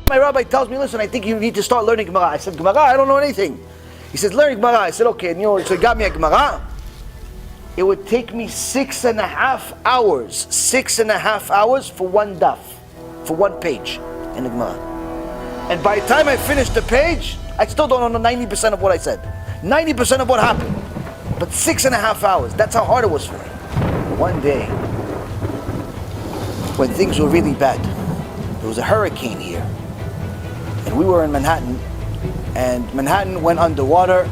My rabbi tells me, listen, I think you need to start learning Gemara. I said, Gemara? I don't know anything. He says, learn Gemara. I said, okay. And so he got me a Gemara. It would take me 6.5 hours. 6.5 hours for one daf, for one page in the Gemara. And by the time I finished the page, I still don't know 90% of what I said. 90% of what happened. But 6.5 hours, that's how hard it was for me. One day, when things were really bad, there was a hurricane here. And we were in Manhattan, and Manhattan went underwater.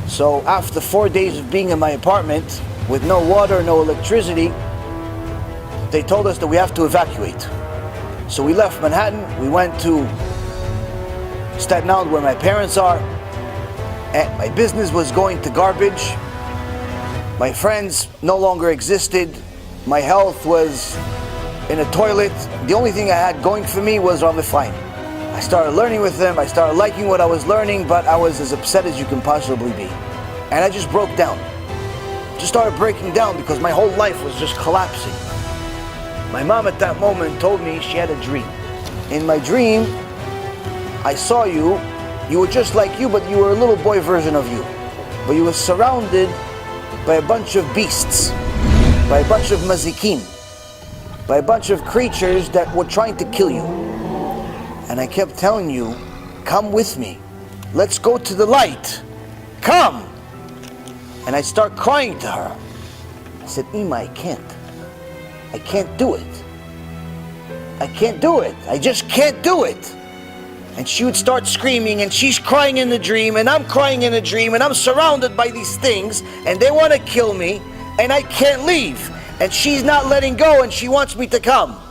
So after 4 days of being in my apartment, with no water, no electricity, they told us that we have to evacuate. So we left Manhattan, we went to Staten Island where my parents are, and my business was going to garbage. My friends no longer existed. My health was in a toilet. The only thing I had going for me was Reuven. I started learning with them, I started liking what I was learning, but I was as upset as you can possibly be. And I just broke down. Just started breaking down because my whole life was just collapsing. My mom at that moment told me she had a dream. In my dream, I saw you. You were just like you, but you were a little boy version of you. But you were surrounded by a bunch of beasts, by a bunch of mazikim, by a bunch of creatures that were trying to kill you. And I kept telling you, come with me. Let's go to the light. Come. And I start crying to her. I said, Ima, I can't. I can't do it. I can't do it. I just can't do it. And she would start screaming, and she's crying in the dream, and I'm crying in the dream, and I'm surrounded by these things, and they want to kill me, and I can't leave. And she's not letting go, and she wants me to come.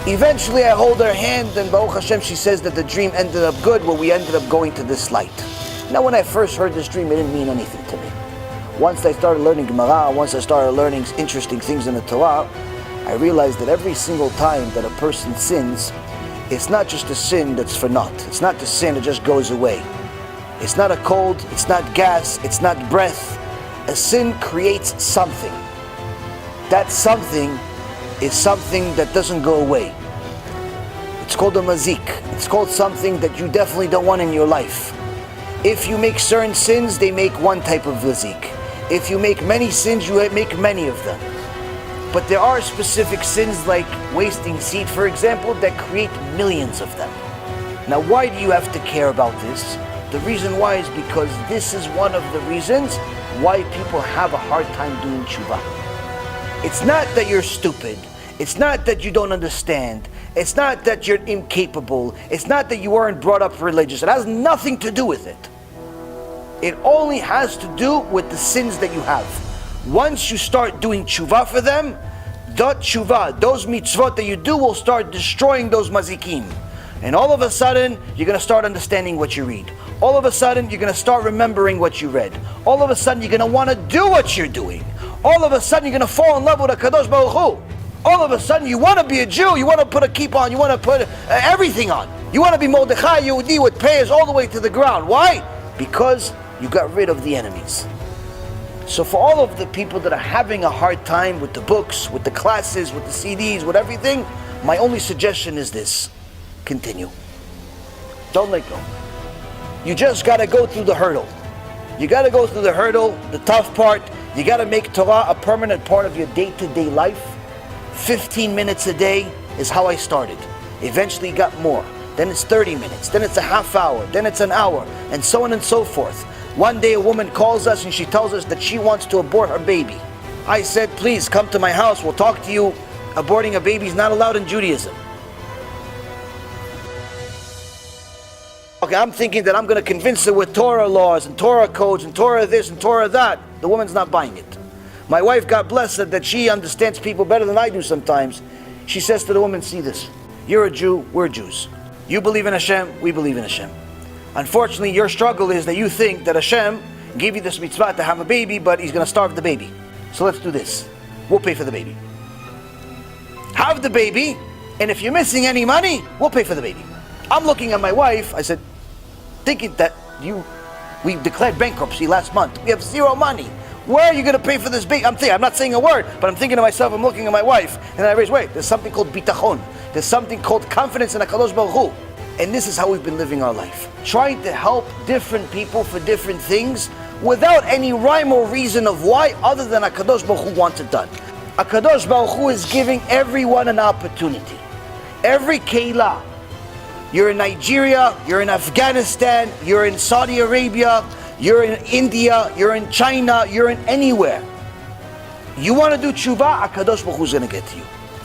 Eventually I hold her hand, and Baruch Hashem, she says that the dream ended up good, where we ended up going to this light. Now when I first heard this dream, it didn't mean anything to me. Once I started learning Gemara, once I started learning interesting things in the Torah, I realized that every single time that a person sins, it's not just a sin that's for naught. It's not the sin that just goes away. It's not a cold, it's not gas, it's not breath. A sin creates something. That something is something that doesn't go away. It's called a mazik. It's called something that you definitely don't want in your life. If you make certain sins, they make one type of mazik. If you make many sins, you make many of them. But there are specific sins like wasting seed, for example, that create millions of them. Now, why do you have to care about this? The reason why is because this is one of the reasons why people have a hard time doing tshuva. It's not that you're stupid. It's not that you don't understand. It's not that you're incapable. It's not that you weren't brought up religious. It has nothing to do with it. It only has to do with the sins that you have. Once you start doing tshuva for them, that tshuva, those mitzvot that you do will start destroying those mazikim. And all of a sudden, you're going to start understanding what you read. All of a sudden, you're going to start remembering what you read. All of a sudden, you're going to want to do what you're doing. All of a sudden, you're going to fall in love with HaKadosh Baruch Hu. All of a sudden, you want to be a Jew. You want to put a kippah on. You want to put everything on. You want to be Mordechai Yehudi with payers all the way to the ground. Why? Because you got rid of the enemies. So for all of the people that are having a hard time with the books, with the classes, with the CDs, with everything, my only suggestion is this. Continue. Don't let go. You just got to go through the hurdle. You got to go through the hurdle, the tough part. You got to make Torah a permanent part of your day-to-day life. 15 minutes a day is how I started. Eventually got more. Then it's 30 minutes. Then it's a half hour. Then it's an hour. And so on and so forth. One day a woman calls us and she tells us that she wants to abort her baby. I said, please come to my house, we'll talk to you. Aborting a baby is not allowed in Judaism. Okay, I'm thinking that I'm going to convince her with Torah laws and Torah codes and Torah this and Torah that. The woman's not buying it. My wife, God bless her, that she understands people better than I do sometimes. She says to the woman, see this, you're a Jew, we're Jews. You believe in Hashem, we believe in Hashem. Unfortunately, your struggle is that you think that Hashem gave you this mitzvah to have a baby, but He's going to starve the baby. So let's do this. We'll pay for the baby. Have the baby, and if you're missing any money, we'll pay for the baby. I'm looking at my wife, I said, thinking that we declared bankruptcy last month. We have zero money. Where are you going to pay for this baby? I'm not saying a word, but I'm thinking to myself, I'm looking at my wife, and I raise, wait, there's something called bitachon. There's something called confidence in HaKadosh Baruch Hu. And this is how we've been living our life. Trying to help different people for different things without any rhyme or reason of why, other than HaKadosh Baruch Hu wants it done. HaKadosh Baruch Hu is giving everyone an opportunity. Every keilah. You're in Nigeria, you're in Afghanistan, you're in Saudi Arabia, you're in India, you're in China, you're in anywhere. You want to do tshuva, HaKadosh Baruch Hu is going to get to you.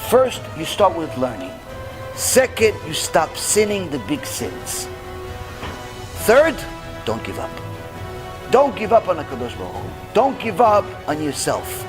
First, you start with learning. Second, you stop sinning the big sins. Third, don't give up. Don't give up on HaKadosh Baruch Hu. Don't give up on yourself.